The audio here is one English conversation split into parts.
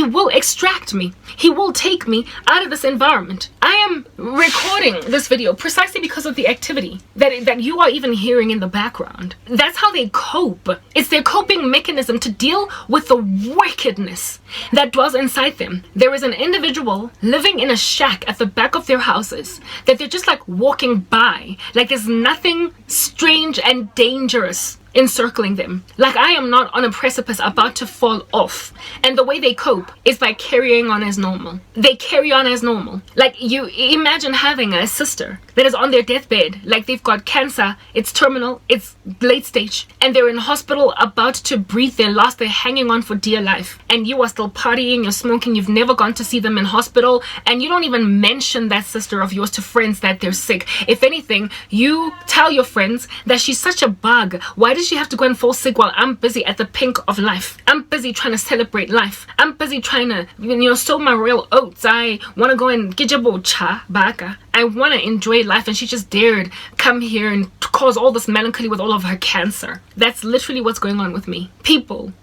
He will extract me. He will take me out of this environment. I am recording this video precisely because of the activity that you are even hearing in the background. That's how they cope. It's their coping mechanism to deal with the wickedness that dwells inside them. There is an individual living in a shack at the back of their houses that they're just like walking by, like there's nothing strange and dangerous encircling them. Like I am not on a precipice about to fall off. And the way they cope is by carrying on as normal. They carry on as normal. Like you imagine having a sister that is on their deathbed, like they've got cancer, it's terminal, it's late stage, and they're in hospital about to breathe their last, they're hanging on for dear life, and you are still partying, you're smoking, you've never gone to see them in hospital, and you don't even mention that sister of yours to friends that they're sick. If anything, you tell your friends that she's such a bug. Why does she have to go and fall sick while I'm busy at the pink of life? I'm busy trying to celebrate life. I'm busy trying to, sow my real oats. I want to go and get your cha baka. I want to enjoy life, and she just dared come here and cause all this melancholy with all of her cancer. That's literally what's going on with me. People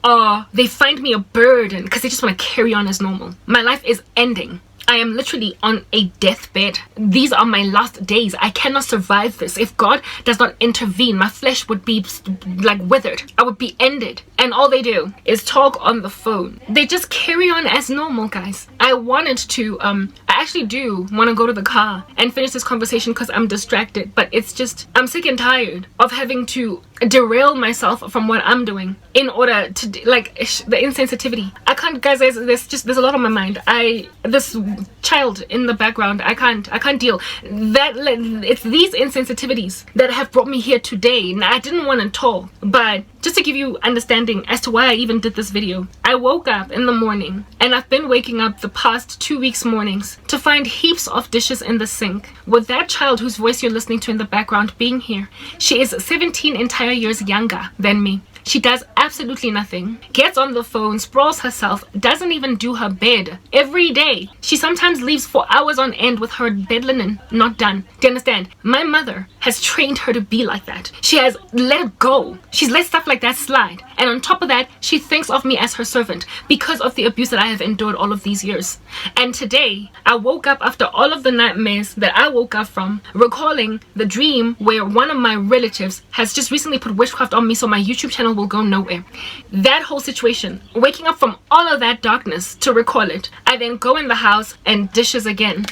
they find me a burden because they just want to carry on as normal. My life is ending. I am literally on a deathbed. These are my last days. I cannot survive this. If God does not intervene, my flesh would be like withered. I would be ended. And all they do is talk on the phone. They just carry on as normal, guys. I wanted to, I actually do want to go to the car and finish this conversation because I'm distracted. But it's just, I'm sick and tired of having to derail myself from what I'm doing in order to, the insensitivity. I can't, guys, there's a lot on my mind. This child in the background, I can't deal. It's these insensitivities that have brought me here today. Now, I didn't want to talk, but just to give you understanding as to why I even did this video, I woke up in the morning, and I've been waking up the past 2 weeks mornings to find heaps of dishes in the sink with that child whose voice you're listening to in the background being here. She is 17 entire years younger than me. She does absolutely nothing, gets on the phone, sprawls herself, doesn't even do her bed every day. She sometimes leaves for hours on end with her bed linen not done. Do you understand? My mother has trained her to be like that. She has let it go. She's let stuff like that slide. And on top of that, she thinks of me as her servant because of the abuse that I have endured all of these years. And today, I woke up after all of the nightmares that I woke up from, recalling the dream where one of my relatives has just recently put witchcraft on me so my YouTube channel will go nowhere. That whole situation, waking up from all of that darkness to recall it. I then go in the house and dishes again.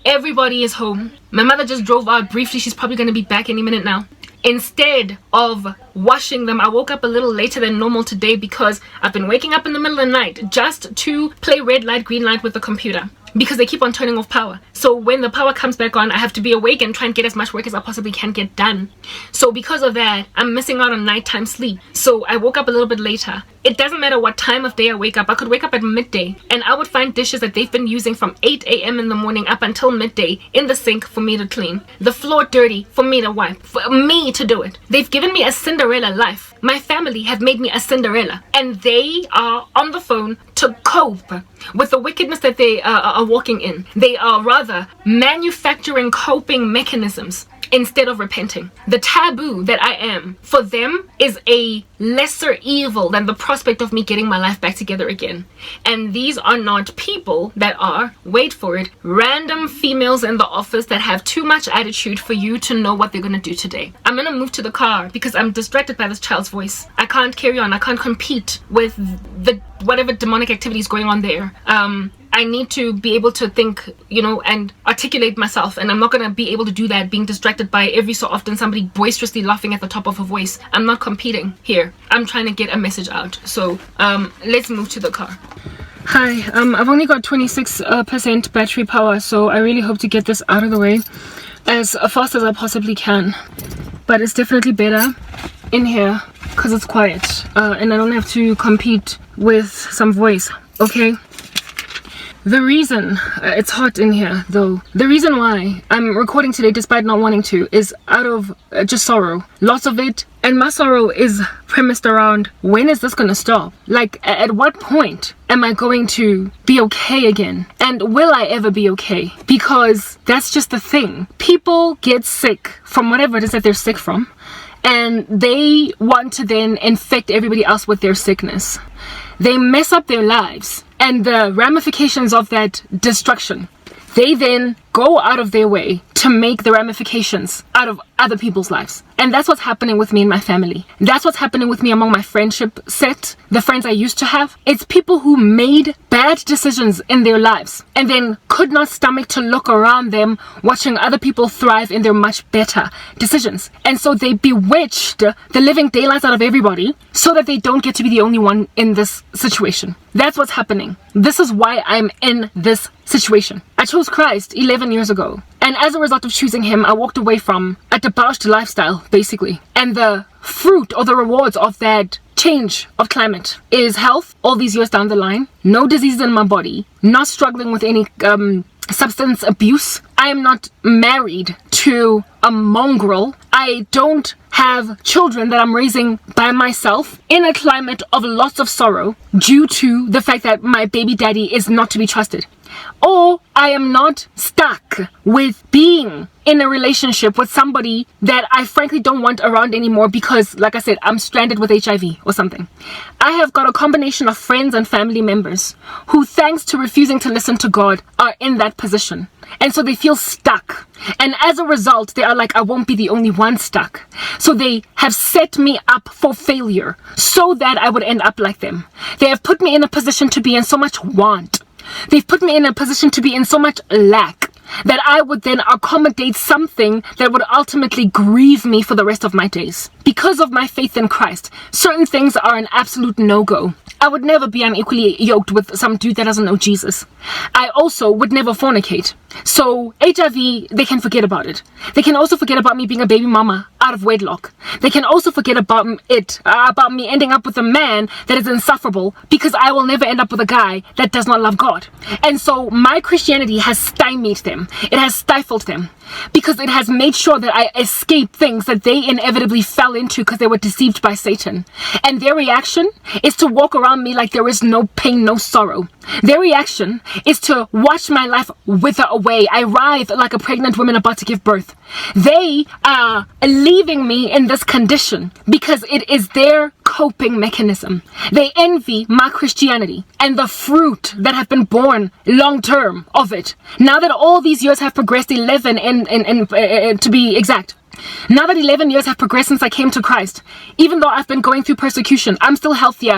Everybody is home. My mother just drove out briefly. She's probably going to be back any minute now. Instead of washing them, I woke up a little later than normal today because I've been waking up in the middle of the night just to play red light, green light with the computer because they keep on turning off power. So when the power comes back on, I have to be awake and try and get as much work as I possibly can get done. So because of that, I'm missing out on nighttime sleep. So I woke up a little bit later. It doesn't matter what time of day I wake up. I could wake up at midday and I would find dishes that they've been using from 8 a.m. in the morning up until midday in the sink for me to clean. The floor dirty for me to wipe. For me to do it. They've given me a Cinderella life. My family have made me a Cinderella. And they are on the phone to cope with the wickedness that they are walking in. They are rather manufacturing coping mechanisms instead of repenting. The taboo that I am for them is a lesser evil than the prospect of me getting my life back together again. And these are not people that are, wait for it, random females in the office that have too much attitude for you to know what they're gonna do today. I'm gonna move to the car because I'm distracted by this child's voice. I can't carry on. I can't compete with the whatever demonic activity is going on there. I need to be able to think, and articulate myself, and I'm not going to be able to do that being distracted by every so often somebody boisterously laughing at the top of her voice. I'm not competing here. I'm trying to get a message out. So let's move to the car. Hi, I've only got 26% battery power, so I really hope to get this out of the way as fast as I possibly can. But it's definitely better in here because it's quiet, and I don't have to compete with some voice. Okay. The reason, it's hot in here though, the reason why I'm recording today despite not wanting to is out of just sorrow, lots of it. And my sorrow is premised around, when is this gonna stop? Like, at what point am I going to be okay again? And will I ever be okay? Because that's just the thing. People get sick from whatever it is that they're sick from, and they want to then infect everybody else with their sickness. They mess up their lives and the ramifications of that destruction, they then go out of their way to make the ramifications out of other people's lives. And that's what's happening with me and my family. That's what's happening with me among my friendship set, the friends I used to have. It's people who made bad decisions in their lives and then could not stomach to look around them watching other people thrive in their much better decisions. And so they bewitched the living daylights out of everybody so that they don't get to be the only one in this situation. That's what's happening. This is why I'm in this situation. I chose Christ 11 years ago. And as a result of choosing him, I walked away from a debauched lifestyle, basically. And the fruit or the rewards of that change of climate is health all these years down the line, no diseases in my body, not struggling with any substance abuse. I am not married to a mongrel. I don't have children that I'm raising by myself in a climate of lots of sorrow due to the fact that my baby daddy is not to be trusted. Or I am not stuck with being in a relationship with somebody that I frankly don't want around anymore because, like I said, I'm stranded with HIV or something. I have got a combination of friends and family members who, thanks to refusing to listen to God, are in that position. And so they feel stuck. And as a result, they are like, I won't be the only one stuck. So they have set me up for failure so that I would end up like them. They have put me in a position to be in so much want. They've put me in a position to be in so much lack that I would then accommodate something that would ultimately grieve me for the rest of my days. Because of my faith in Christ, certain things are an absolute no-go. I would never be unequally yoked with some dude that doesn't know Jesus. I also would never fornicate. So HIV, they can forget about it. They can also forget about me being a baby mama out of wedlock. They can also forget about about me ending up with a man that is insufferable because I will never end up with a guy that does not love God. And so my Christianity has stymied them. It has stifled them because it has made sure that I escape things that they inevitably fell into because they were deceived by Satan. And their reaction is to walk around me like there is no pain, no sorrow. Their reaction is to watch my life wither away. I writhe like a pregnant woman about to give birth. They are leaving me in this condition because it is their coping mechanism. They envy my Christianity and the fruit that have been born long term of it. Now that all these years have progressed, 11 to be exact. Now that 11 years have progressed since I came to Christ, even though I've been going through persecution, I'm still healthy.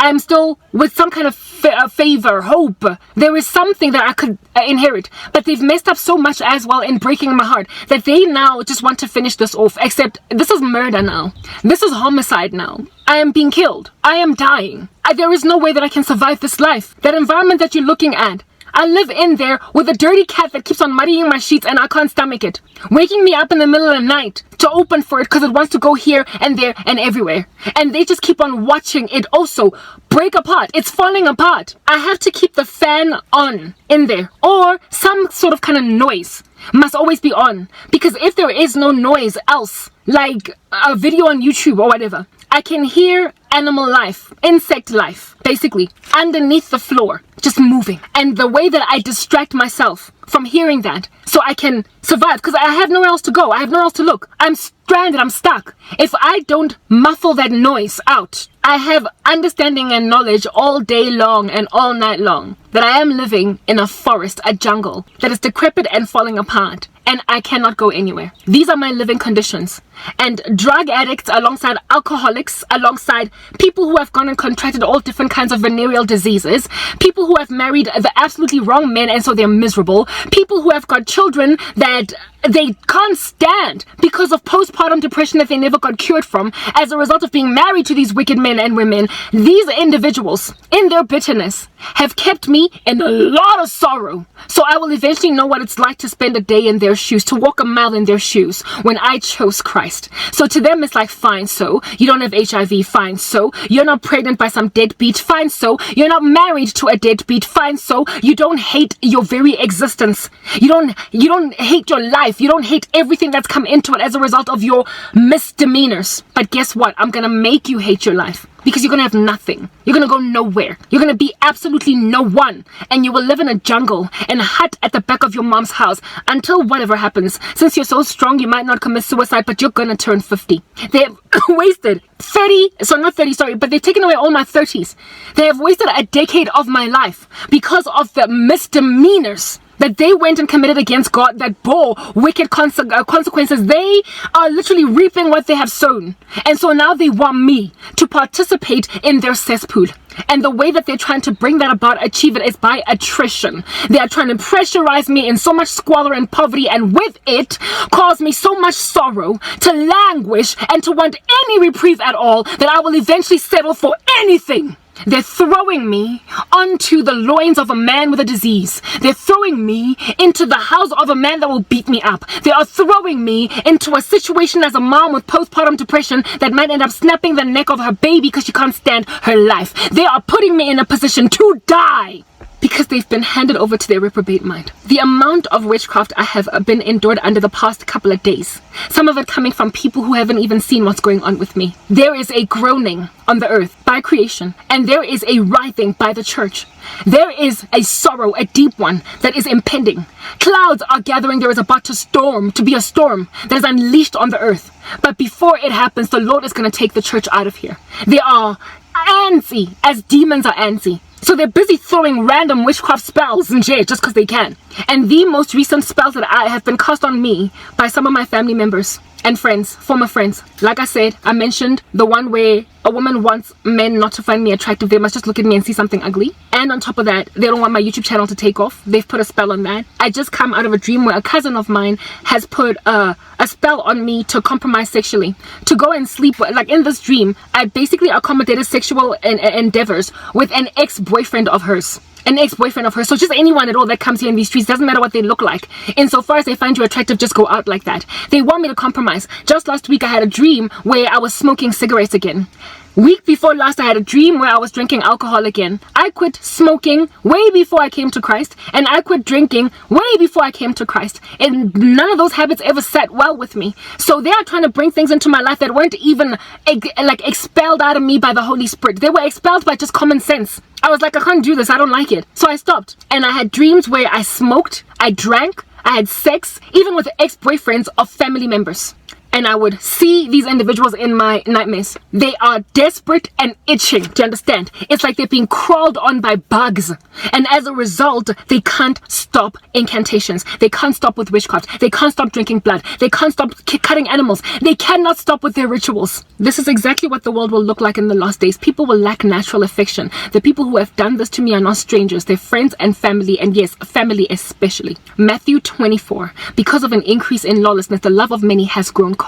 I'm still with some kind of favor, hope. There is something that I could inherit. But they've messed up so much as well in breaking my heart that they now just want to finish this off. Except this is murder now. This is homicide now. I am being killed. I am dying. There is no way that I can survive this life. That environment that you're looking at, I live in there with a dirty cat that keeps on muddying my sheets and I can't stomach it. Waking me up in the middle of the night to open for it because it wants to go here and there and everywhere. And they just keep on watching it also break apart. It's falling apart. I have to keep the fan on in there, or some sort of kind of noise must always be on, because if there is no noise else, like a video on YouTube or whatever, I can hear animal life, insect life, basically, underneath the floor, just moving. And the way that I distract myself from hearing that so I can survive, because I have nowhere else to go, I have nowhere else to look, I'm stranded, I'm stuck. If I don't muffle that noise out, I have understanding and knowledge all day long and all night long that I am living in a forest, a jungle that is decrepit and falling apart, and I cannot go anywhere. These are my living conditions. And drug addicts alongside alcoholics, alongside people who have gone and contracted all different kinds of venereal diseases, people who have married the absolutely wrong men and so they're miserable, people who have got children that they can't stand because of postpartum depression that they never got cured from as a result of being married to these wicked men and women. These individuals, in their bitterness, have kept me in a lot of sorrow. So I will eventually know what it's like to spend a day in their shoes, to walk a mile in their shoes when I chose Christ. So to them, it's like, fine, so you don't have HIV, fine, so you're not pregnant by some deadbeat, fine, so you're not married to a deadbeat, fine, so you don't hate your very existence. You don't hate your life. You don't hate everything that's come into it as a result of your misdemeanors. But guess what? I'm gonna make you hate your life. because you're going to have nothing. You're going to go nowhere. You're going to be absolutely no one. And you will live in a jungle, in a hut at the back of your mom's house until whatever happens. Since you're so strong, you might not commit suicide, but you're going to turn 50. They've wasted but they've taken away all my 30s. They have wasted a decade of my life because of the misdemeanors that they went and committed against God that bore wicked consequences. They are literally reaping what they have sown. And so now they want me to participate in their cesspool. And the way that they're trying to bring that about, achieve it, is by attrition. They are trying to pressurize me in so much squalor and poverty, and with it, cause me so much sorrow, to languish and to want any reprieve at all, that I will eventually settle for anything. They're throwing me onto the loins of a man with a disease. They're throwing me into the house of a man that will beat me up. They are throwing me into a situation as a mom with postpartum depression that might end up snapping the neck of her baby because she can't stand her life. They are putting me in a position to die because they've been handed over to their reprobate mind. The amount of witchcraft I have been endured under the past couple of days, some of it coming from people who haven't even seen what's going on with me. There is a groaning on the earth by creation, and there is a writhing by the church. There is a sorrow, a deep one, that is impending. Clouds are gathering. There is about to be a storm that is unleashed on the earth. But before it happens, the Lord is going to take the church out of here. They are antsy as demons are antsy. So they're busy throwing random witchcraft spells in jail just because they can. And the most recent spells that I have been cast on me by some of my family members and friends, former friends. Like I said, I mentioned the one where a woman wants men not to find me attractive. They must just look at me and see something ugly. And on top of that, they don't want my YouTube channel to take off. They've put a spell on that. I just come out of a dream where a cousin of mine has put a spell on me to compromise sexually, to go and sleep. Like in this dream, I basically accommodated sexual endeavors with an ex-boyfriend of hers. So just anyone at all that comes here in these streets, doesn't matter what they look like. Insofar as they find you attractive, just go out like that. They want me to compromise. Just last week I had a dream where I was smoking cigarettes again. Week before last, I had a dream where I was drinking alcohol again. I quit smoking way before I came to Christ, and I quit drinking way before I came to Christ. And none of those habits ever sat well with me. So they are trying to bring things into my life that weren't even expelled out of me by the Holy Spirit. They were expelled by just common sense. I was like, I can't do this. I don't like it. So I stopped. And I had dreams where I smoked, I drank, I had sex, even with ex-boyfriends of family members. And I would see these individuals in my nightmares. They are desperate and itching. Do you understand? It's like they're being crawled on by bugs. And as a result, they can't stop incantations. They can't stop with witchcraft. They can't stop drinking blood. They can't stop cutting animals. They cannot stop with their rituals. This is exactly what the world will look like in the last days. People will lack natural affection. The people who have done this to me are not strangers. They're friends and family. And yes, family especially. Matthew 24. Because of an increase in lawlessness, the love of many has grown cold.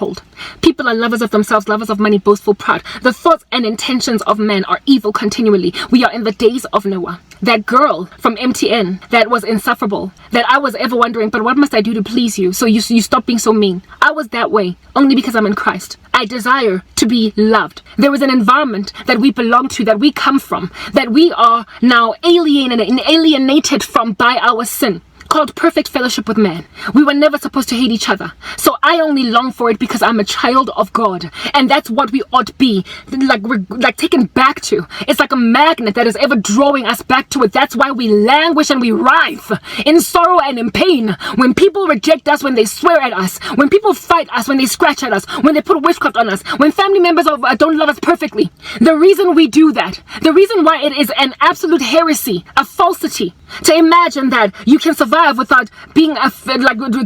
People are lovers of themselves, lovers of money, boastful, proud. The thoughts and intentions of men are evil continually. We are in the days of Noah. That girl from MTN that was insufferable, that I was ever wondering, but what must I do to please you? So you stop being so mean. I was that way only because I'm in Christ. I desire to be loved. There is an environment that we belong to, that we come from, that we are now alienated from by our sin, called perfect fellowship with man. We were never supposed to hate each other. So I only long for it because I'm a child of God. And that's what we ought to be, like taken back to. It's like a magnet that is ever drawing us back to it. That's why we languish and we writhe in sorrow and in pain. When people reject us, when they swear at us, when people fight us, when they scratch at us, when they put witchcraft on us, when family members don't love us perfectly. The reason we do that, the reason why it is an absolute heresy, a falsity, to imagine that you can survive without being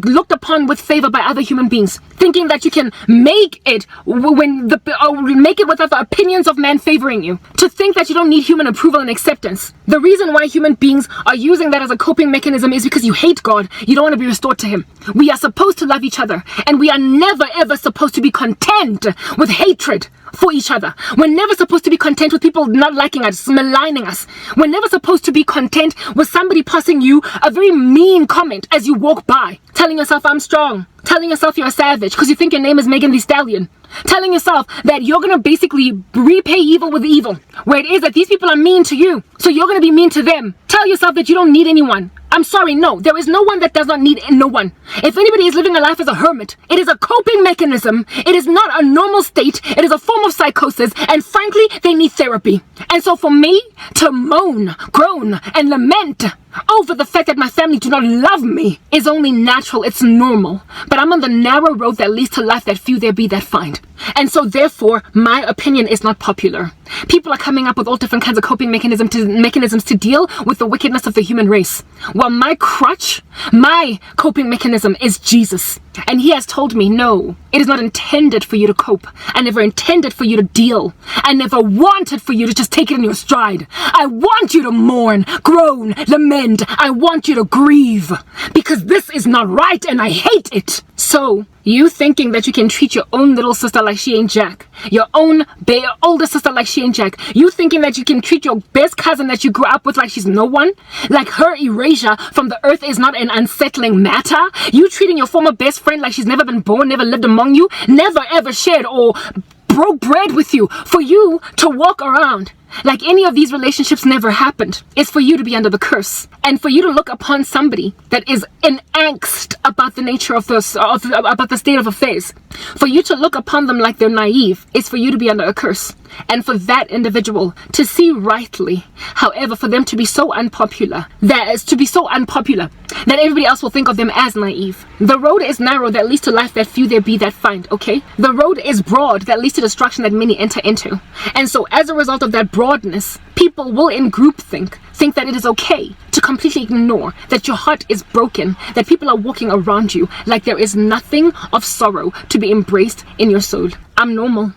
looked upon with favor by other human beings, thinking that you can make it without the opinions of man favoring you, to think that you don't need human approval and acceptance. The reason why human beings are using that as a coping mechanism is because you hate God. You don't want to be restored to him. We are supposed to love each other, and we are never ever supposed to be content with hatred for each other. We're never supposed to be content with people not liking us, maligning us. We're never supposed to be content with somebody passing you a very mean comment as you walk by, telling yourself, I'm strong, telling yourself you're a savage because you think your name is Megan Thee Stallion, telling yourself that you're going to basically repay evil with evil, where it is that these people are mean to you, so you're going to be mean to them. Tell yourself that you don't need anyone. I'm sorry, no. There is no one that does not need no one. If anybody is living a life as a hermit, it is a coping mechanism. It is not a normal state. It is a form of psychosis. And frankly, they need therapy. And so for me to moan, groan, and lament over the fact that my family do not love me is only natural. It's normal. But I'm on the narrow road that leads to life that few there be that find. And so therefore, my opinion is not popular. People are coming up with all different kinds of coping mechanisms to deal with the wickedness of the human race. Well, my crutch, my coping mechanism is Jesus. And he has told me, no, it is not intended for you to cope. I never intended for you to deal. I never wanted for you to just take it in your stride. I want you to mourn, groan, lament. I want you to grieve. Because this is not right and I hate it. So, you thinking that you can treat your own little sister like she ain't Jack, your own older sister like she ain't Jack, you thinking that you can treat your best cousin that you grew up with like she's no one, like her erasure from the earth is not an unsettling matter, you treating your former best friend like she's never been born, never lived among you, never ever shared or broke bread with you, for you to walk around like any of these relationships never happened, is for you to be under the curse. And for you to look upon somebody that is in angst about the nature of about the state of affairs, for you to look upon them like they're naive, is for you to be under a curse. And for that individual to see rightly, however, for them to be so unpopular, that everybody else will think of them as naive. The road is narrow that leads to life that few there be that find, okay? The road is broad that leads to destruction that many enter into. And so as a result of that broadness, people will in groupthink think that it is okay to completely ignore that your heart is broken, that people are walking around you like there is nothing of sorrow to be embraced in your soul. I'm normal,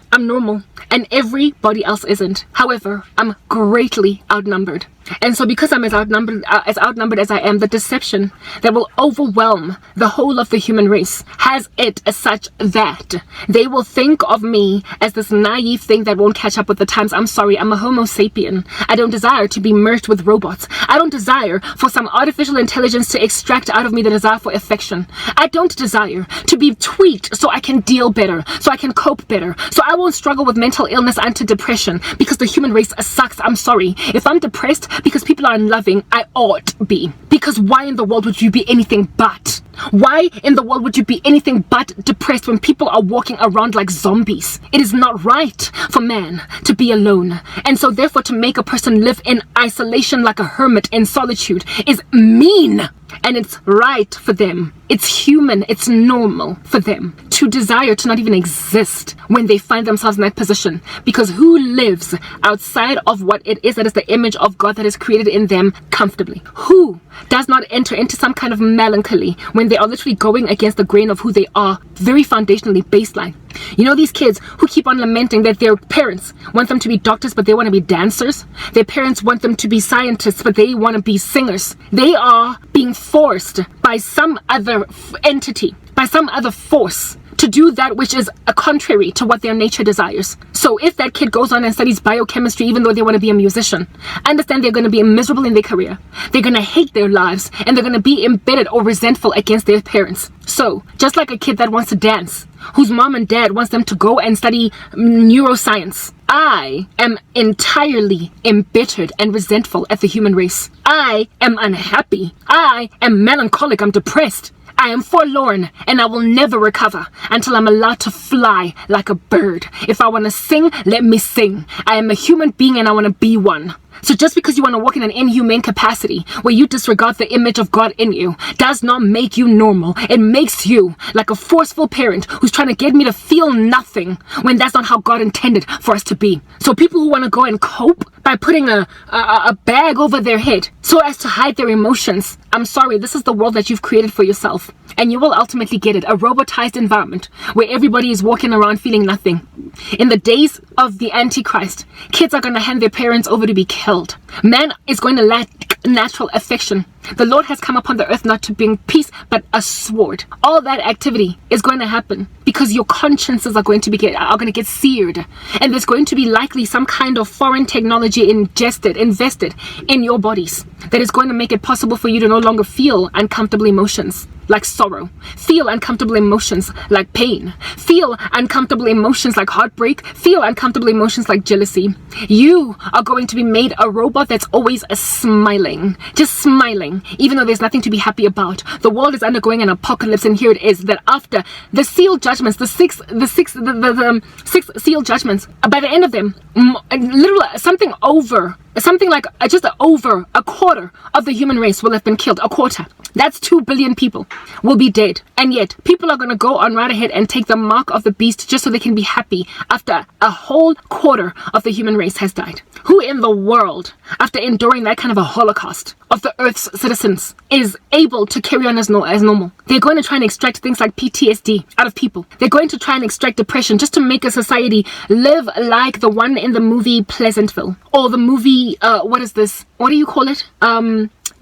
and everybody else isn't. However, I'm greatly outnumbered. And so because I'm as outnumbered as I am, the deception that will overwhelm the whole of the human race has it as such that they will think of me as this naive thing that won't catch up with the times. I'm sorry, I'm a homo sapien. I don't desire to be merged with robots. I don't desire for some artificial intelligence to extract out of me the desire for affection. I don't desire to be tweaked so I can deal better, so I can cope better, so I won't struggle with mental illness and to depression because the human race sucks. I'm sorry. If I'm depressed because people are unloving, I ought be. Because why in the world would you be anything but? Why in the world would you be anything but depressed when people are walking around like zombies? It is not right for man to be alone. And so therefore to make a person live in isolation like a hermit in solitude is mean. And it's right for them. It's human. It's normal for them to desire to not even exist when they find themselves in that position. Because who lives outside of what it is that is the image of God that is created in them comfortably? Who does not enter into some kind of melancholy when they are literally going against the grain of who they are, very foundationally baseline? You know, these kids who keep on lamenting that their parents want them to be doctors but they want to be dancers, their parents want them to be scientists but they want to be singers. They are being forced by some other entity, by some other force, to do that which is contrary to what their nature desires. So if that kid goes on and studies biochemistry even though they want to be a musician, understand they're going to be miserable in their career. They're going to hate their lives and they're going to be embedded or resentful against their parents. So just like a kid that wants to dance, whose mom and dad wants them to go and study neuroscience, I am entirely embittered and resentful at the human race. I am unhappy. I am melancholic. I'm depressed. I am forlorn and I will never recover until I'm allowed to fly like a bird. If I want to sing, let me sing. I am a human being and I want to be one. So just because you want to walk in an inhumane capacity where you disregard the image of God in you does not make you normal. It makes you like a forceful parent who's trying to get me to feel nothing when that's not how God intended for us to be. So people who want to go and cope by putting a bag over their head so as to hide their emotions, I'm sorry, this is the world that you've created for yourself. And you will ultimately get it, a robotized environment where everybody is walking around feeling nothing. In the days of the Antichrist, kids are going to hand their parents over to be killed. Man is going to lack natural affection. The Lord has come upon the earth not to bring peace, but a sword. All that activity is going to happen because your consciences are going to get seared. And there's going to be likely some kind of foreign technology invested in your bodies that is going to make it possible for you to no longer feel uncomfortable emotions. like sorrow. Feel uncomfortable emotions like pain. Feel uncomfortable emotions like heartbreak. Feel uncomfortable emotions like jealousy. You are going to be made a robot that's always smiling. Just smiling, even though there's nothing to be happy about. The world is undergoing an apocalypse, and here it is, that after the sealed judgments, the six sealed judgments, by the end of them, literally something like just over a quarter of the human race will have been killed. A quarter. That's 2 billion people will be dead. And yet, people are going to go on right ahead and take the mark of the beast just so they can be happy after a whole quarter of the human race has died. Who in the world, after enduring that kind of a holocaust of the Earth's citizens, is able to carry on as normal? They're going to try and extract things like PTSD out of people. They're going to try and extract depression just to make a society live like the one in the movie Pleasantville. Or the movie, what is this? What do you call it?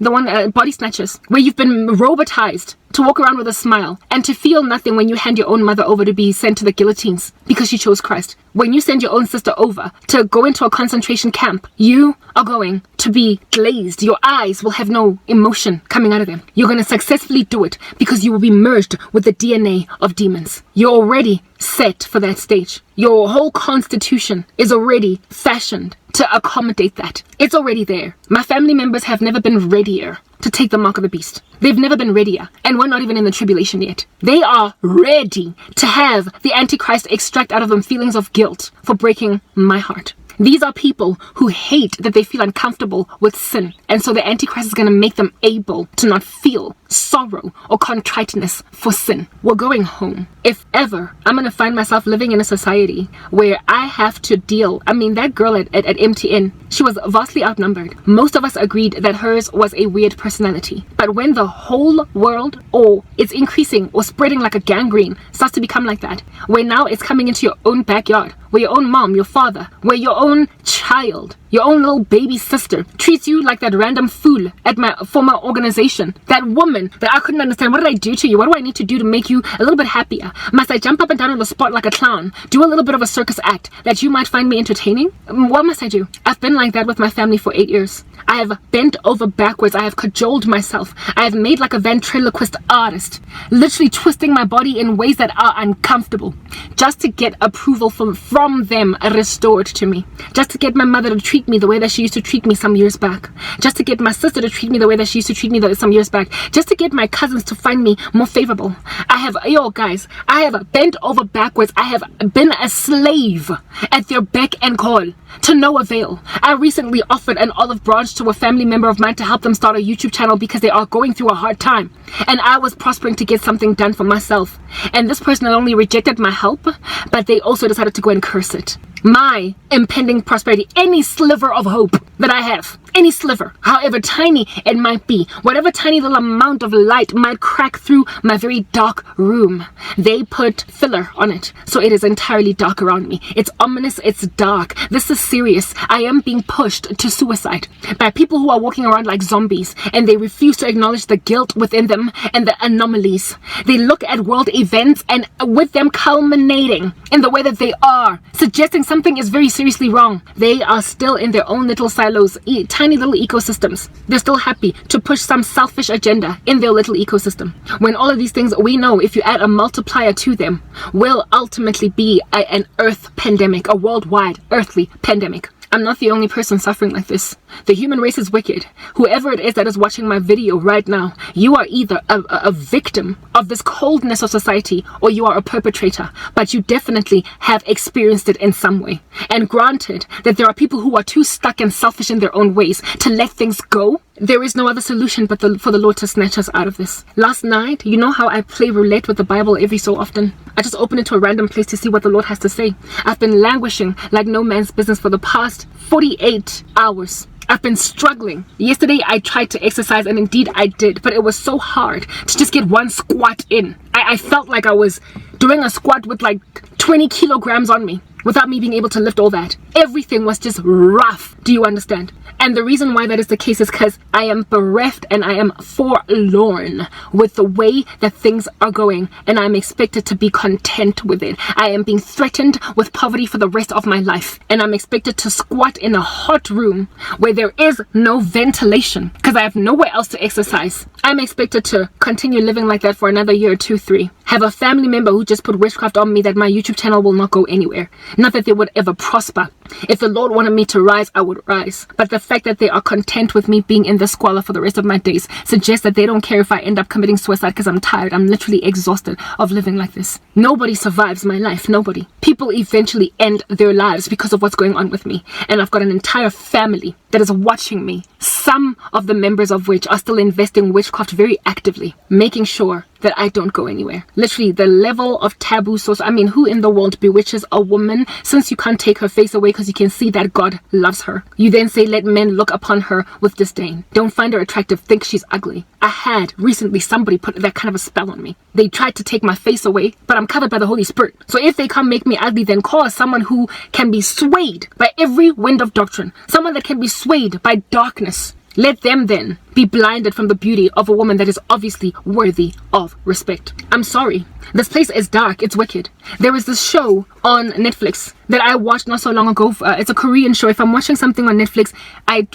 The one, Body Snatchers, where you've been robotized to walk around with a smile and to feel nothing when you hand your own mother over to be sent to the guillotines because she chose Christ. When you send your own sister over to go into a concentration camp, you are going to be glazed. Your eyes will have no emotion coming out of them. You're going to successfully do it because you will be merged with the DNA of demons. You're already set for that stage. Your whole constitution is already fashioned to accommodate that. It's already there. My family members have never been readier to take the mark of the beast. They've never been readier, and we're not even in the tribulation yet. They are ready to have the Antichrist extract out of them feelings of guilt for breaking my heart. These are people who hate that they feel uncomfortable with sin. And so the Antichrist is going to make them able to not feel sorrow or contriteness for sin. We're going home. If ever I'm going to find myself living in a society where I have to deal, that girl at MTN, she was vastly outnumbered. Most of us agreed that hers was a weird personality. But when the whole world, or it's increasing or spreading like a gangrene, starts to become like that, where now it's coming into your own backyard, where your own mom, your father, where your own child, your own little baby sister treats you like that random fool at my former organization. That woman that I couldn't understand. What did I do to you? What do I need to do to make you a little bit happier? Must I jump up and down on the spot like a clown? Do a little bit of a circus act that you might find me entertaining? What must I do? I've been like that with my family for 8 years. I have bent over backwards. I have cajoled myself. I have made like a ventriloquist artist, literally twisting my body in ways that are uncomfortable just to get approval from them restored to me. Just to get my mother to treat me the way that she used to treat me some years back. Just to get my sister to treat me the way that she used to treat me some years back. Just to get my cousins to find me more favorable. I have bent over backwards. I have been a slave at their beck and call to no avail. I recently offered an olive branch to a family member of mine to help them start a YouTube channel because they are going through a hard time. And I was prospering to get something done for myself. And this person not only rejected my help, but they also decided to go and curse it. My impending prosperity, any sliver of hope that I have, any sliver, however tiny it might be, whatever tiny little amount of light might crack through my very dark room, they put filler on it, so it is entirely dark around me. It's ominous, it's dark. This is serious. I am being pushed to suicide by people who are walking around like zombies, and they refuse to acknowledge the guilt within them and the anomalies. They look at world events, and with them culminating in the way that they are, suggesting something is very seriously wrong. They are still in their own little silos, tiny little ecosystems. They're still happy to push some selfish agenda in their little ecosystem. When all of these things, we know, if you add a multiplier to them, will ultimately be an earth pandemic, a worldwide earthly pandemic. I'm not the only person suffering like this. The human race is wicked. Whoever it is that is watching my video right now, you are either a victim of this coldness of society, or you are a perpetrator, but you definitely have experienced it in some way. And granted that there are people who are too stuck and selfish in their own ways to let things go, there is no other solution but for the Lord to snatch us out of this. Last night, you know how I play roulette with the Bible every so often? I just open it to a random place to see what the Lord has to say. I've been languishing like no man's business for the past 48 hours. I've been struggling. Yesterday I tried to exercise, and indeed I did, but it was so hard to just get one squat in. I felt like I was doing a squat with like 20 kilograms on me without me being able to lift all that. Everything was just rough. Do you understand? And the reason why that is the case is because I am bereft and I am forlorn with the way that things are going, and I'm expected to be content with it. I am being threatened with poverty for the rest of my life, and I'm expected to squat in a hot room where there is no ventilation because I have nowhere else to exercise. I'm expected to continue living like that for another year, 2, 3. Have a family member who just put witchcraft on me that my YouTube channel will not go anywhere. Not that they would ever prosper. If the Lord wanted me to rise, I would rise. But the fact that they are content with me being in the squalor for the rest of my days suggests that they don't care if I end up committing suicide because I'm tired. I'm literally exhausted of living like this. Nobody survives my life. Nobody. People eventually end their lives because of what's going on with me. And I've got an entire family that is watching me. Some of the members of which are still investing witchcraft very actively, making sure that I don't go anywhere. Literally, the level of taboo source. I mean, who in the world bewitches a woman since you can't take her face away because you can see that God loves her? You then say, let men look upon her with disdain. Don't find her attractive, think she's ugly. I had recently somebody put that kind of a spell on me. They tried to take my face away, but I'm covered by the Holy Spirit. So if they can't make me ugly, then call someone who can be swayed by every wind of doctrine. Someone that can be swayed by darkness. Let them then be blinded from the beauty of a woman that is obviously worthy of respect. I'm sorry. This place is dark. It's wicked. There is this show on Netflix that I watched not so long ago. It's a Korean show. If I'm watching something on Netflix, I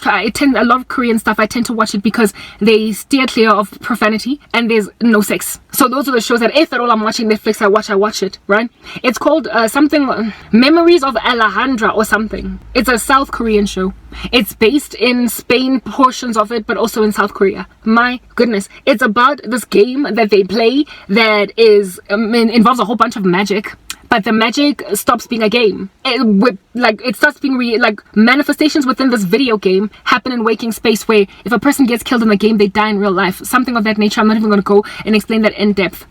love Korean stuff. I tend to watch it because they steer clear of profanity and there's no sex. So those are the shows that if at all I'm watching Netflix, I watch it, right? It's called Memories of Alejandra or something. It's a South Korean show. It's based in Spain, portions of it, but also in South Korea. My goodness. It's about this game that they play that is involves a whole bunch of magic. But the magic stops being a game. It starts being manifestations within this video game happen in waking space where if a person gets killed in the game, they die in real life. Something of that nature. I'm not even going to go and explain that in depth.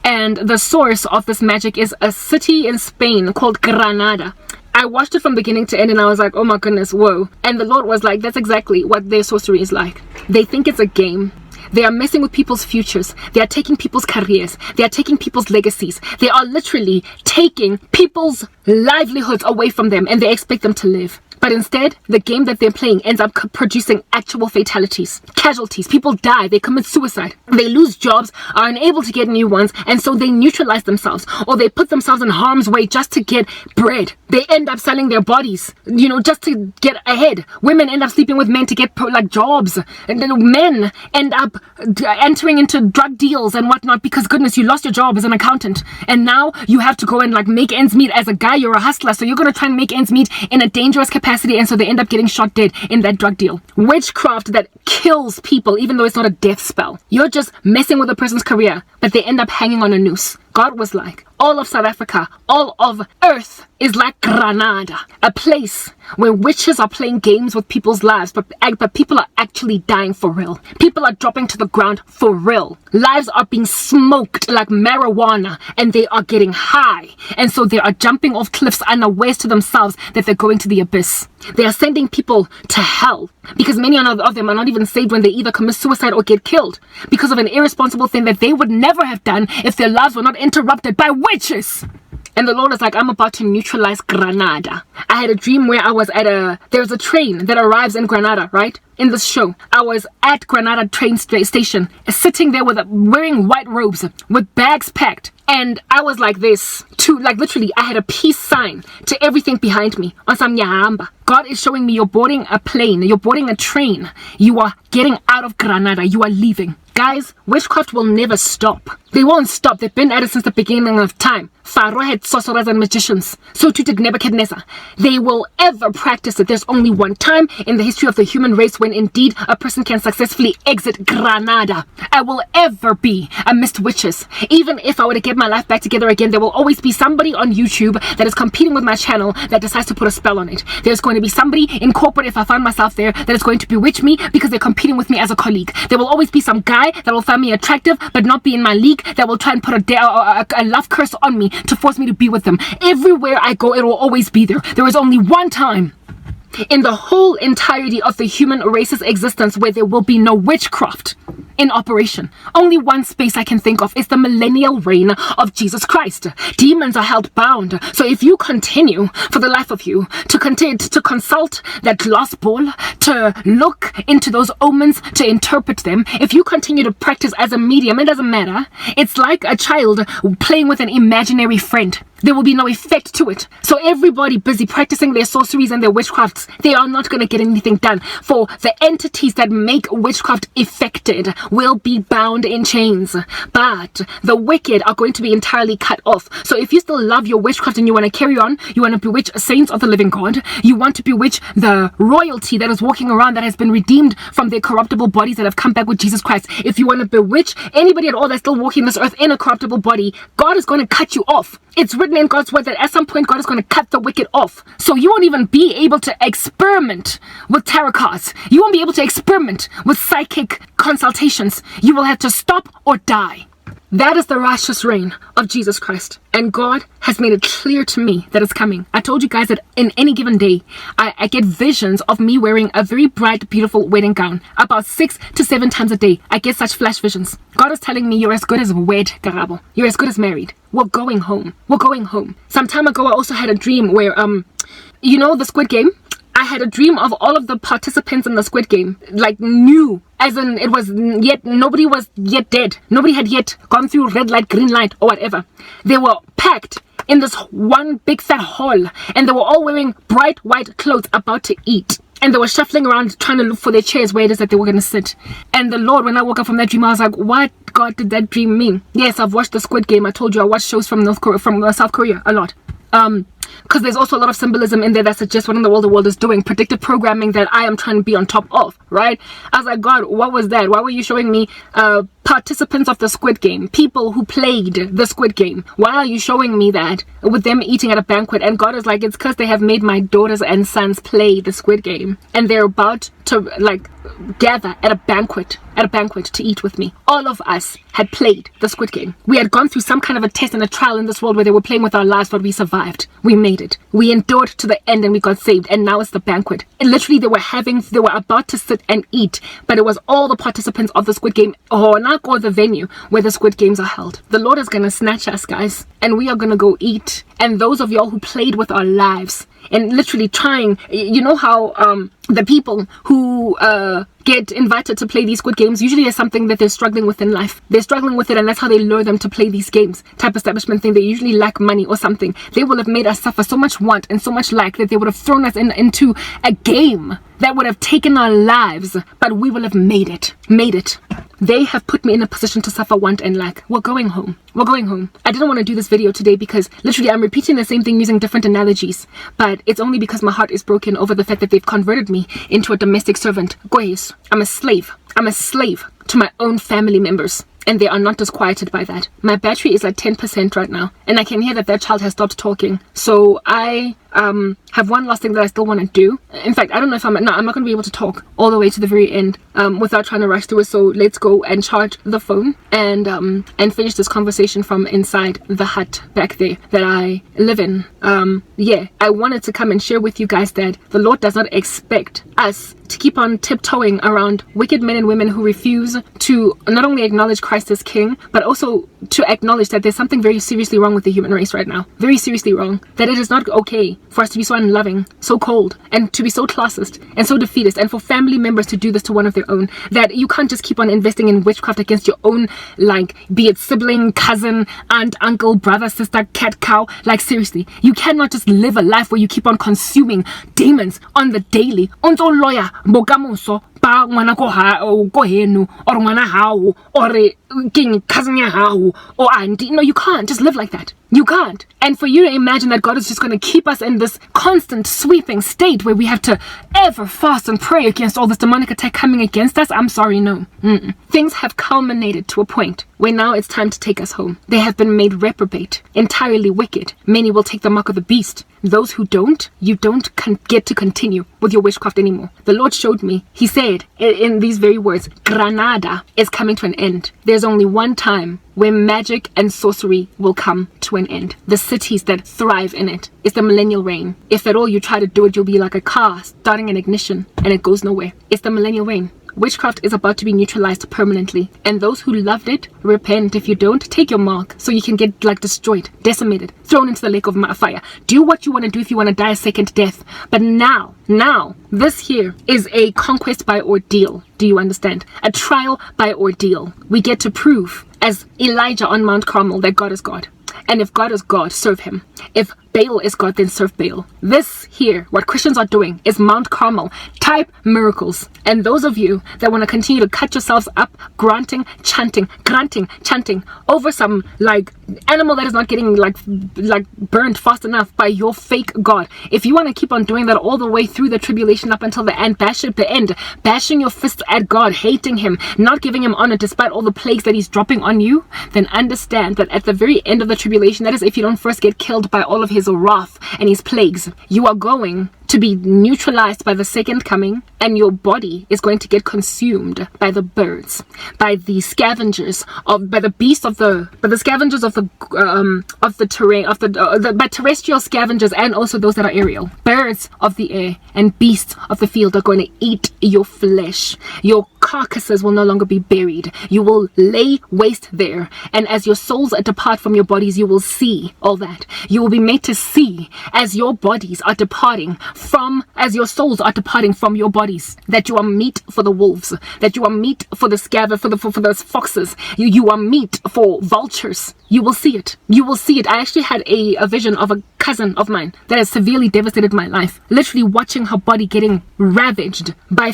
And the source of this magic is a city in Spain called Granada. I watched it from beginning to end and I was like, oh my goodness, whoa. And the Lord was like, that's exactly what their sorcery is like. They think it's a game. They are messing with people's futures. They are taking people's careers. They are taking people's legacies. They are literally taking people's livelihoods away from them and they expect them to live. But instead, the game that they're playing ends up producing actual fatalities, casualties. People die, they commit suicide, they lose jobs, are unable to get new ones, and so they neutralize themselves or they put themselves in harm's way just to get bread. They end up selling their bodies, just to get ahead. Women end up sleeping with men to get jobs, and then men end up entering into drug deals and whatnot because goodness, you lost your job as an accountant and now you have to go and make ends meet. As a guy, you're a hustler, so you're going to try and make ends meet in a dangerous capacity. And so they end up getting shot dead in that drug deal. Witchcraft that kills people even though it's not a death spell. You're just messing with a person's career, but they end up hanging on a noose. God was like, all of South Africa, all of Earth is like Granada, a place where witches are playing games with people's lives, but people are actually dying for real. People are dropping to the ground for real. Lives are being smoked like marijuana and they are getting high. And so they are jumping off cliffs unawares to themselves that they're going to the abyss. They are sending people to hell because many of them are not even saved when they either commit suicide or get killed because of an irresponsible thing that they would never have done if their lives were not interrupted by witches. And the Lord is like, I'm about to neutralize Granada. I had a dream where I was there's a train that arrives in Granada, right? In this show, I was at Granada train station, sitting there wearing white robes with bags packed. And I was like this, literally, I had a peace sign to everything behind me. On some Yahamba. God is showing me you're boarding a plane, you're boarding a train. You are getting out of Granada, you are leaving. Guys, witchcraft will never stop. They won't stop. They've been at it since the beginning of time. Pharaoh had sorcerers and magicians. So too did Nebuchadnezzar. They will ever practice it. There's only one time in the history of the human race when indeed a person can successfully exit Granada. I will ever be amidst witches. Even if I were to get my life back together again, there will always be somebody on YouTube that is competing with my channel that decides to put a spell on it. There's going to be somebody in corporate, if I find myself there, that is going to bewitch me because they're competing with me as a colleague. There will always be some guy that will find me attractive but not be in my league that will try and put a love curse on me to force me to be with them. Everywhere I go, it will always be there. There is only one time in the whole entirety of the human race's existence where there will be no witchcraft. in operation. Only one space I can think of is the millennial reign of Jesus Christ. Demons are held bound. So if you continue, for the life of you, to continue to consult that glass ball, to look into those omens, to interpret them, if you continue to practice as a medium, it doesn't matter. It's like a child playing with an imaginary friend. There will be no effect to it. So everybody busy practicing their sorceries and their witchcrafts, they are not going to get anything done. For the entities that make witchcraft effected will be bound in chains. But the wicked are going to be entirely cut off. So if you still love your witchcraft and you want to carry on, you want to bewitch saints of the living God, you want to bewitch the royalty that is walking around that has been redeemed from their corruptible bodies that have come back with Jesus Christ. If you want to bewitch anybody at all that's still walking this earth in a corruptible body, God is going to cut you off. It's written in God's word that at some point God is going to cut the wicked off. So you won't even be able to experiment with tarot cards. You won't be able to experiment with psychic consultations. You will have to stop or die. That is the righteous reign of Jesus Christ. And God has made it clear to me that it's coming. I told you guys that in any given day, I get visions of me wearing a very bright, beautiful wedding gown. About 6 to 7 times a day, I get such flash visions. God is telling me, you're as good as wed, Karabo. You're as good as married. We're going home. We're going home. Some time ago, I also had a dream where, you know the Squid Game? I had a dream of all of the participants in the Squid Game, like new, as in it was yet, nobody was yet dead. Nobody had yet gone through red light, green light, or whatever. They were packed in this one big fat hall, and they were all wearing bright white clothes about to eat. And they were shuffling around trying to look for their chairs where it is that they were going to sit. And the Lord, when I woke up from that dream, I was like, what God did that dream mean? Yes, I've watched the Squid Game. I told you I watched shows from South Korea a lot. Because there's also a lot of symbolism in there that suggests what in the world is doing, predictive programming that I am trying to be on top of, right? I was like, God, what was that? Why were you showing me participants of the Squid Game, people who played the Squid Game? Why are you showing me that with them eating at a banquet? And God is like, it's because they have made my daughters and sons play the Squid Game, and they're about to like gather at a banquet to eat with me. All of us had played the Squid Game. We had gone through some kind of a test and a trial in this world where they were playing with our lives, but we survived. We made it. We endured to the end and we got saved, and now it's the banquet. And literally they were about to sit and eat, but it was all the participants of the Squid Game, or the venue where the Squid Games are held. The Lord is gonna snatch us, guys, and we are gonna go eat. And those of y'all who played with our lives and literally trying, you know how the people who get invited to play these Squid Games usually is something that they're struggling with in life. They're struggling with it, and that's how they lure them to play these games. Type establishment thing. They usually lack money or something. They will have made us suffer so much want and so much lack that they would have thrown us into a game that would have taken our lives, but we will have made it. They have put me in a position to suffer want and lack. We're going home. We're going home. I didn't want to do this video today because literally I'm repeating the same thing using different analogies, but it's only because my heart is broken over the fact that they've converted me into a domestic servant. Guys, I'm a slave. I'm a slave to my own family members, and they are not disquieted by that. My battery is at 10% right now, and I can hear that child has stopped talking. So I have one last thing that I still want to do. In fact, I don't know if I'm not going to be able to talk all the way to the very end without trying to rush through it. So let's go and charge the phone and finish this conversation from inside the hut back there that I live in. Yeah, I wanted to come and share with you guys that the Lord does not expect us to keep on tiptoeing around wicked men and women who refuse to not only acknowledge Christ as King, but also to acknowledge that there's something very seriously wrong with the human race right now. Very seriously wrong. That it is not okay for us to be so unloving, so cold, and to be so classist and so defeatist, and for family members to do this to one of their own. That you can't just keep on investing in witchcraft against your own, like, be it sibling, cousin, aunt, uncle, brother, sister, cat, cow. Like, seriously, you cannot just live a life where you keep on consuming demons on the daily. Onto lawyer, bokamoso, pa ngwana ko henu, or ngwana hao, or king cousin ya hao, or auntie. No, you can't just live like that. You can't. And for you to imagine that God is just going to keep us in this constant sweeping state where we have to ever fast and pray against all this demonic attack coming against us, I'm sorry, no. Things have culminated to a point where now it's time to take us home. They have been made reprobate, entirely wicked. Many will take the mark of the beast. Those who don't, you don't get to continue with your witchcraft anymore. The Lord showed me. He said in these very words, Granada is coming to an end. There's only one time where magic and sorcery will come to an end. The cities that thrive in it is the millennial reign. If at all you try to do it, you'll be like a car starting an ignition and it goes nowhere. It's the millennial reign Witchcraft is about to be neutralized permanently, and those who loved it, repent. If you don't, take your mark so you can get like destroyed, decimated, thrown into the lake of fire. Do what you want to do if you want to die a second death. But now, this here is a conquest by ordeal. Do you understand? A trial by ordeal. We get to prove, as Elijah on Mount Carmel, that God is God. And if God is God, serve him. If Baal is God, then serve Baal. This here, what Christians are doing, is Mount Carmel type miracles. And those of you that want to continue to cut yourselves up, granting, chanting over some like animal that is not getting like burned fast enough by your fake God. If you want to keep on doing that all the way through the tribulation up until the end, bashing your fists at God, hating him, not giving him honor despite all the plagues that he's dropping on you, then understand that at the very end of the tribulation, that is if you don't first get killed by all of his wrath and his plagues, you are going to be neutralized by the second coming, and your body is going to get consumed by the birds, by the scavengers by the beasts of the scavengers of the terrain, by terrestrial scavengers, and also those that are aerial. Birds of the air and beasts of the field are going to eat your flesh. Your carcasses will no longer be buried. You will lay waste there, and as your souls depart from your bodies, you will see all that. You will be made to see as your bodies are departing as your souls are departing from your bodies, that you are meat for the wolves, that you are meat for the for those foxes, you are meat for vultures. You will see it. You will see it. I actually had a vision of a cousin of mine that has severely devastated my life. Literally watching her body getting ravaged by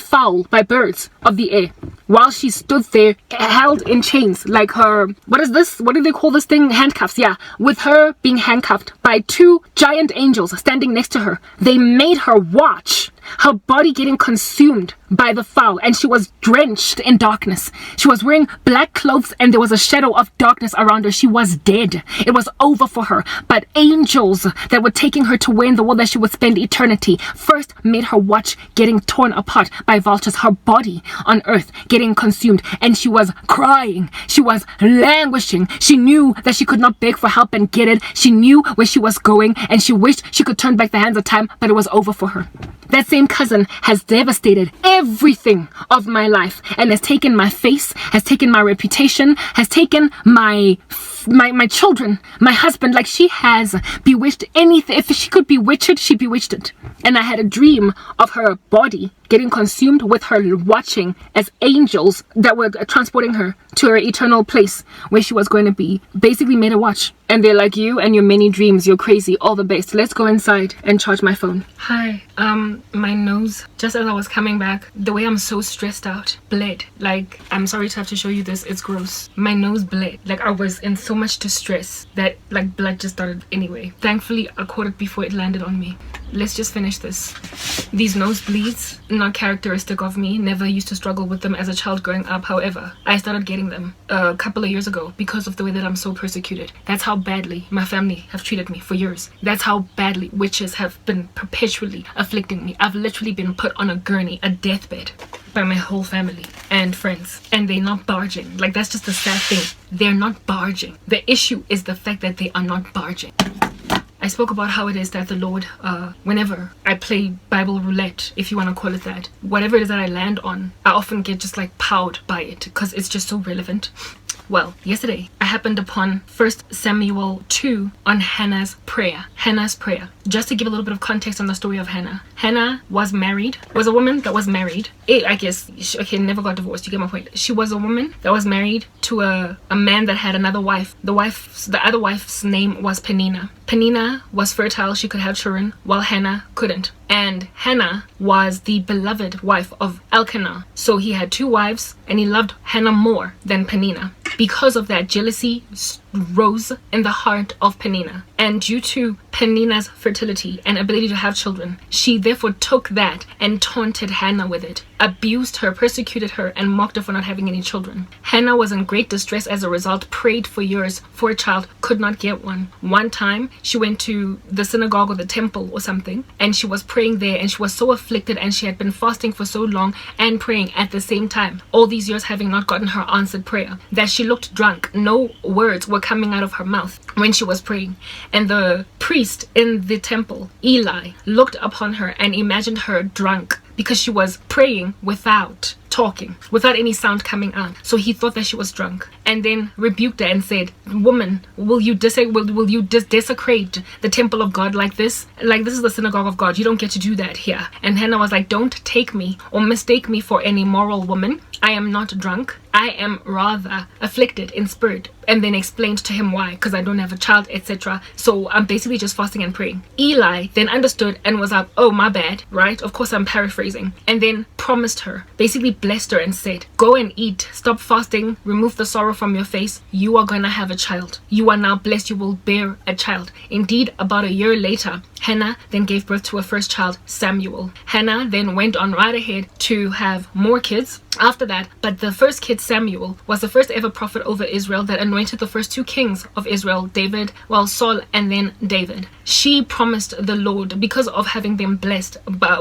birds of the air, while she stood there held in chains, like her, what do they call this thing? Handcuffs, yeah. With her being handcuffed by two giant angels standing next to her. They made her watch her body getting consumed by the fowl, and she was drenched in darkness. She was wearing black clothes, and there was a shadow of darkness around her. She was dead. It was over for her. But angels that were taking her to where in the world that she would spend eternity first made her watch getting torn apart by vultures, her body on earth getting consumed, and she was crying. She was languishing. She knew that she could not beg for help and get it. She knew where she was going, and she wished she could turn back the hands of time, but it was over for her. That same cousin has devastated everything of my life, and has taken my face, has taken my reputation, has taken my children, my husband. Like, she has bewitched anything. If she could bewitch it, she bewitched it. And I had a dream of her body getting consumed, with her watching as angels that were transporting her to her eternal place where she was going to be, basically made a watch. And they're like, you and your many dreams, you're crazy, all the best. Let's go inside and charge my phone. Hi, my nose, just as I was coming back, the way I'm so stressed out, bled. Like, I'm sorry to have to show you this, it's gross. My nose bled. Like, I was in so much distress that like blood just started anyway. Thankfully, I caught it before it landed on me. Let's just finish this. These nosebleeds, not characteristic of me, never used to struggle with them as a child growing up. However, I started getting them a couple of years ago because of the way that I'm so persecuted. That's how badly my family have treated me for years. That's how badly witches have been perpetually afflicting me. I've literally been put on a gurney, a deathbed, by my whole family and friends, and they're not barging. Like, that's just the sad thing. They're not barging. The issue is the fact that they are not barging. I spoke about how it is that the Lord, whenever I play Bible roulette, if you want to call it that, whatever it is that I land on, I often get just like powed by it because it's just so relevant. Well, yesterday I happened upon 1 Samuel 2 on Hannah's prayer. Just to give a little bit of context on the story of Hannah. Hannah was a woman that was married. Never got divorced, you get my point. She was a woman that was married to a man that had another wife. The other wife's name was Peninnah. Peninnah was fertile, she could have children, while Hannah couldn't. And Hannah was the beloved wife of Elkanah. So he had two wives, and he loved Hannah more than Peninnah. Because of that, jealousy rose in the heart of Peninnah. And due to Peninnah's fertility and ability to have children, she therefore took that and taunted Hannah with it, abused her, persecuted her, and mocked her for not having any children. Hannah was in great distress as a result, prayed for years for a child, could not get one. One time, she went to the synagogue or the temple or something, and she was praying there, and she was so afflicted, and she had been fasting for so long and praying at the same time, all these years having not gotten her answered prayer, that she looked drunk. No words were coming out of her mouth when she was praying. And the priest in the temple, Eli, looked upon her and imagined her drunk because she was praying without talking without any sound coming out. So he thought that she was drunk, and then rebuked her and said, "Woman, will you desecrate the temple of God like this? Like, this is the synagogue of God. You don't get to do that here." And Hannah was like, "Don't take me or mistake me for an immoral woman. I am not drunk. I am rather afflicted in spirit." And then explained to him why, because I don't have a child, etc. So I'm basically just fasting and praying. Eli then understood and was like, "Oh, my bad," right? Of course, I'm paraphrasing. And then promised her, basically blessed her and said, "Go and eat, stop fasting, remove the sorrow from your face. You are going to have a child. You are now blessed. You will bear a child." Indeed, about a year later, Hannah then gave birth to her first child, Samuel. Hannah then went on right ahead to have more kids after that, but the first kid, Samuel, was the first ever prophet over Israel that anointed the first two kings of Israel, Saul and then David. She promised the Lord, because of having been blessed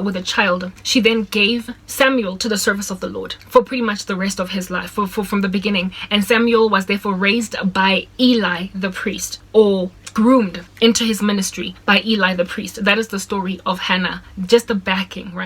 with a child, she then gave Samuel to the service of the Lord for pretty much the rest of his life, from the beginning. And Samuel was therefore raised by Eli the priest, or groomed into his ministry by Eli the priest. That is the story of Hannah, just the backing, right?